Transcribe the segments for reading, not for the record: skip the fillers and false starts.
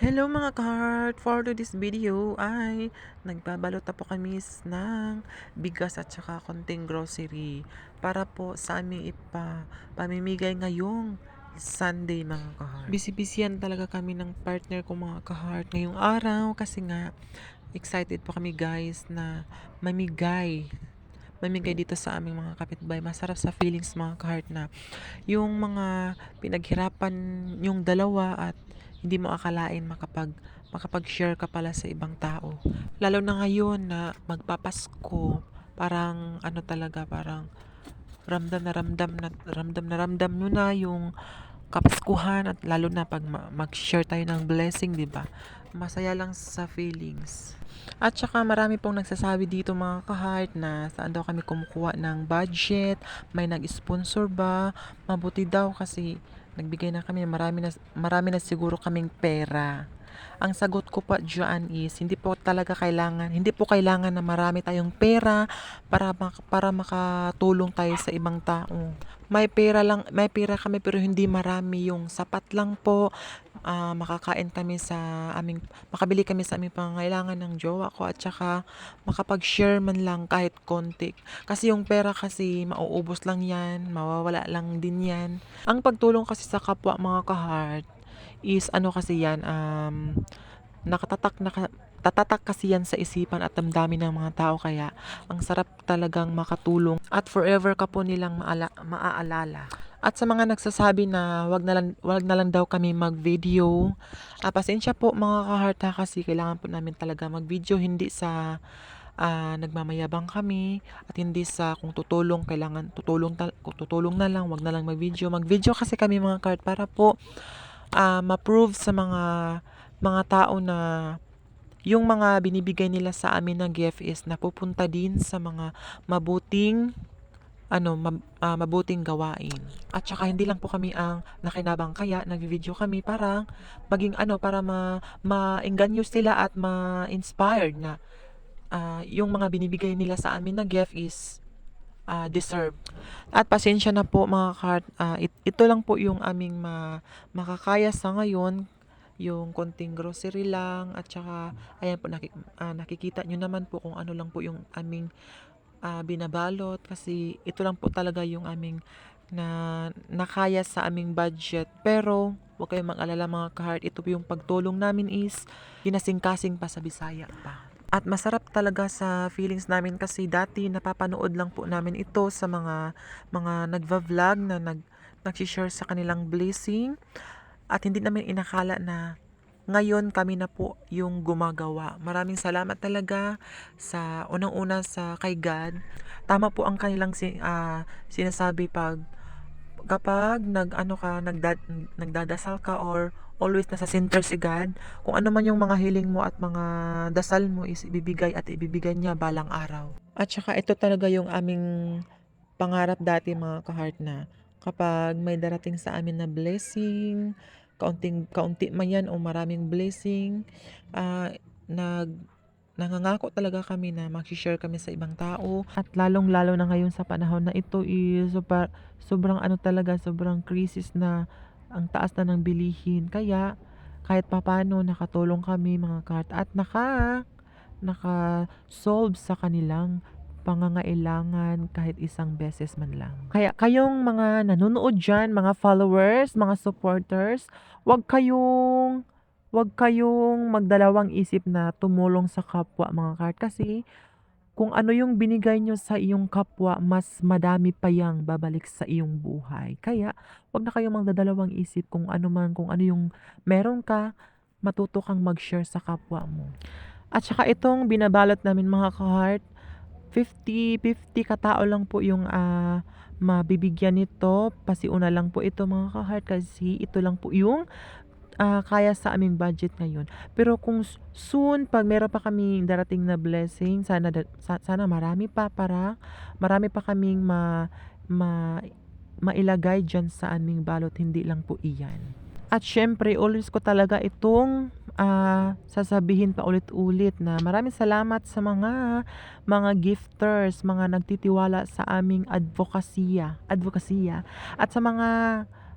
Hello mga ka-heart! For today's video ay nagbabalot na po kami ng bigas at saka konting grocery para po sa aming pamimigay ngayong Sunday mga ka-heart. Busy-busyan talaga kami ng partner ko mga ka-heart ngayong araw kasi nga excited po kami guys na mamigay dito sa aming mga kapitbahay. Masarap sa feelings mga ka-heart na yung mga pinaghirapan yung dalawa at hindi mo akalain makapag-share ka pala sa ibang tao. Lalo na ngayon na magpapasko, parang ano talaga, parang ramdam nyo na yung kapaskuhan at lalo na pag mag-share tayo ng blessing, 'di ba? Masaya lang sa feelings. At saka marami pong nagsasabi dito mga ka-heart na saan daw kami kumukuha ng budget, may nag-sponsor ba, mabuti daw kasi nagbigay na kami, marami na siguro kaming pera. Ang sagot ko pa diyan is hindi po kailangan na marami tayong pera para makatulong tayo sa ibang tao. May pera kami pero hindi marami, yung sapat lang po, makakain kami makabili kami sa aming pangangailangan ng jowa ko at saka makapag-share man lang kahit konti. Kasi yung pera kasi mauubos lang yan, mawawala lang din yan. Ang pagtulong kasi sa kapwa mga ka-heart is ano kasi yan, nakatatak naka, tatatak kasi yan sa isipan at damdamin ng mga tao kaya ang sarap talagang makatulong at forever ka po nilang maaalala. At sa mga nagsasabi na wag na lang daw kami mag-video, pasensya po mga ka-heart ha, kasi kailangan po namin talaga mag-video, hindi sa nagmamayabang kami at hindi sa kung tutulong kung tutulong na lang, wag na lang mag-video. Mag-video kasi kami mga ka-heart para po ma-prove sa mga tao na yung mga binibigay nila sa amin ng gift is napupunta din sa mga mabuting mabuting gawain. At saka hindi lang po kami ang nakinabang kaya nagvi-video kami para maging para maengganyo sila at ma-inspired na yung mga binibigay nila sa amin na gift is deserve. At pasensya na po mga kart, ito lang po yung aming makakaya sa ngayon, yung konting grocery lang at saka ayan po nakikita nyo naman po kung ano lang po yung aming binabalot kasi ito lang po talaga yung aming nakaya sa aming budget. Pero huwag kayong mag-alala mga ka-heart, ito po yung pagtulong namin is ginasing-kasing pa sa Bisaya pa. At masarap talaga sa feelings namin kasi dati napapanood lang po namin ito sa mga nagva-vlog na nag-share sa kanilang blessing at hindi namin inakala na ngayon kami na po yung gumagawa. Maraming salamat talaga sa unang-una sa kay God. Tama po ang kanilang sinasabi kapag nagdadasal ka or always nasa center si God, kung ano man yung mga hiling mo at mga dasal mo is ibibigay niya balang araw. At saka ito talaga yung aming pangarap dati mga ka-heart na kapag may darating sa amin na blessing, kaunti man yan o maraming blessing, ah, nag nangangako talaga kami na mag-share kami sa ibang tao at lalong-lalo na ngayon sa panahon na ito is sobrang sobrang krisis na ang taas na ng bilihin. Kaya kahit papano nakatulong kami mga kart at naka-solve sa kanilang pangangailangan kahit isang beses man lang. Kaya kayong mga nanonood dyan, mga followers, mga supporters, wag kayong wag kayong magdalawang isip na tumulong sa kapwa mga kart kasi kung ano yung binigay nyo sa iyong kapwa, mas madami pa yang babalik sa iyong buhay. Kaya, wag na kayong magdadalawang isip kung ano yung meron ka, matuto kang mag-share sa kapwa mo. At saka itong binabalot namin mga ka-heart, 50-50 katao lang po yung mabibigyan nito. Pasiuna lang po ito mga ka-heart kasi ito lang po yung kaya sa aming budget ngayon. Pero kung soon, pag meron pa kaming darating na blessing, sana marami pa kaming mailagay dyan sa aming balot, hindi lang po iyan. At syempre, always ko talaga itong sasabihin pa ulit-ulit na maraming salamat sa mga gifters, mga nagtitiwala sa aming advokasya at sa mga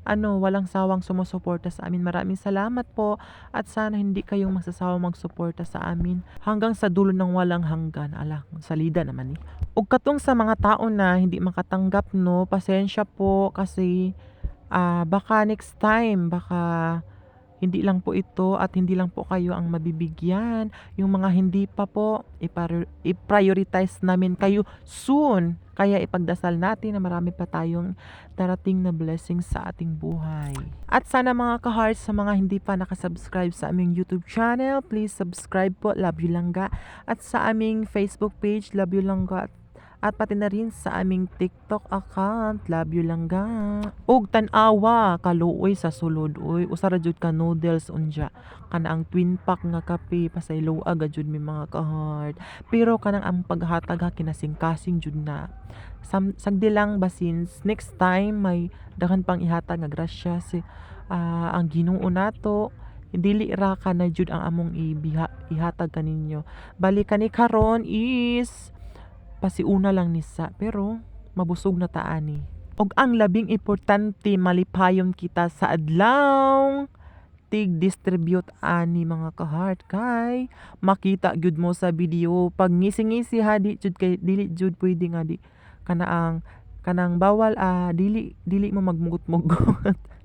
walang sawang sumusuporta sa amin. Maraming salamat po at sana hindi kayong magsasawang magsuporta sa amin hanggang sa dulo ng walang hanggan. Ala, salida naman eh. Ug katong sa mga tao na hindi makatanggap no, pasensya po kasi baka next time, baka hindi lang po ito at hindi lang po kayo ang mabibigyan. Yung mga hindi pa po, i-prioritize namin kayo soon. Kaya ipagdasal natin na marami pa tayong darating na blessings sa ating buhay. At sana mga ka-hearts, sa mga hindi pa nakasubscribe sa aming YouTube channel, please subscribe po, Love You Langga. At sa aming Facebook page, Love You Langga. At pati na rin sa aming TikTok account, Love You Langga. Og tan-awa, kaluoy sa sulod, uy. Usara jud ka noodles unja. Kana ang twin pack nga kape, pasaylo aga jud mi mga ka-heart. Pero kanang ang paghatag ha, kinasing-kasing jud na. Sagdi lang basins, next time may daghan pang ihatag nga grasya si ang Ginoo nato. Dili ra ka na jud ang among ihatag kaninyo. Bali kani karon is pasiuna lang ni sa pero mabusog na taani. Og ang labing importante, malipayon kita sa adlaw tig-distribute ani mga ka-heart kay makita gyud mo sa video pag ngisi-ngisi ha, di jud kay dili jud pwede nga di kanang bawal dili mo magmugot-mugot.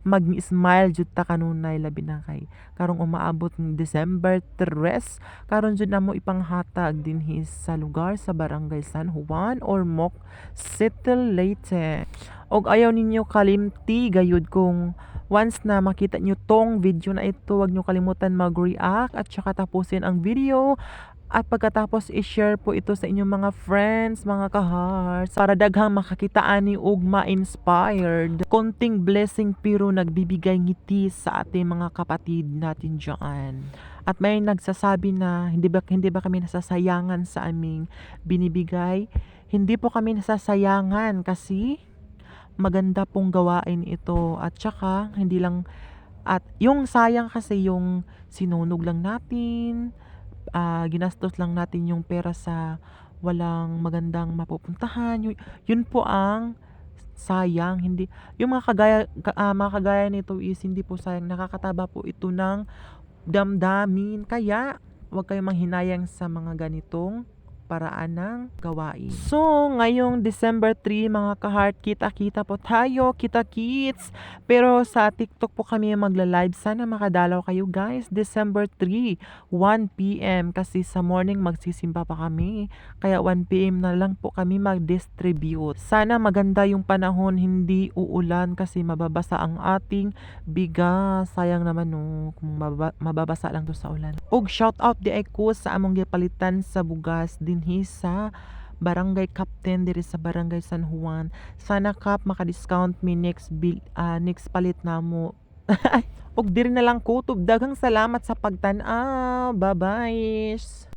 Mag-smile jud ta kanunay labi na kay karong umaabot ng December 3 karon jud namo ipanghatag dinhi sa lugar sa Barangay San Juan or Moc City, Leyte. Og ayaw ninyo kalimti gayud kung once na makita nyo tong video na ito, wag nyo kalimutan mag-react at saka tapusin ang video. At pagkatapos i-share po ito sa inyong mga friends, mga ka-hearts, para daghang makakita ani og ma-inspired. Konting blessing pero nagbibigay ngiti sa ating mga kapatid natin diyan. At may nagsasabi na hindi ba kami nasasayangan sa aming binibigay? Hindi po kami nasasayangan kasi maganda pong gawain ito at saka hindi lang at yung sayang kasi yung sinunog lang natin, ginastos lang natin yung pera sa walang magandang mapupuntahan. Yun po ang sayang. Hindi yung mga kagaya nito is hindi po sayang, nakakataba po ito ng damdamin. Kaya huwag kayong manghinayang sa mga ganitong paraan ng gawain. So, ngayong December 3, mga ka-heart, kita-kita po tayo, kita-kits. Pero sa TikTok po kami magla-live. Sana makadalaw kayo guys. December 3, 1 p.m. Kasi sa morning magsisimba pa kami. Kaya 1 p.m. na lang po kami mag-distribute. Sana maganda yung panahon, hindi uulan kasi mababasa ang ating bigas. Sayang naman no, kung mababasa lang to sa ulan. Og shout out di ay ko sa among gipalitan sa bugas dinhi sa Barangay Captain diri sa Barangay San Juan. Sana kap maka-discount mi next palit namo. Og diri na lang ko tub, daghang salamat sa pagtan-aw. Bye-bye.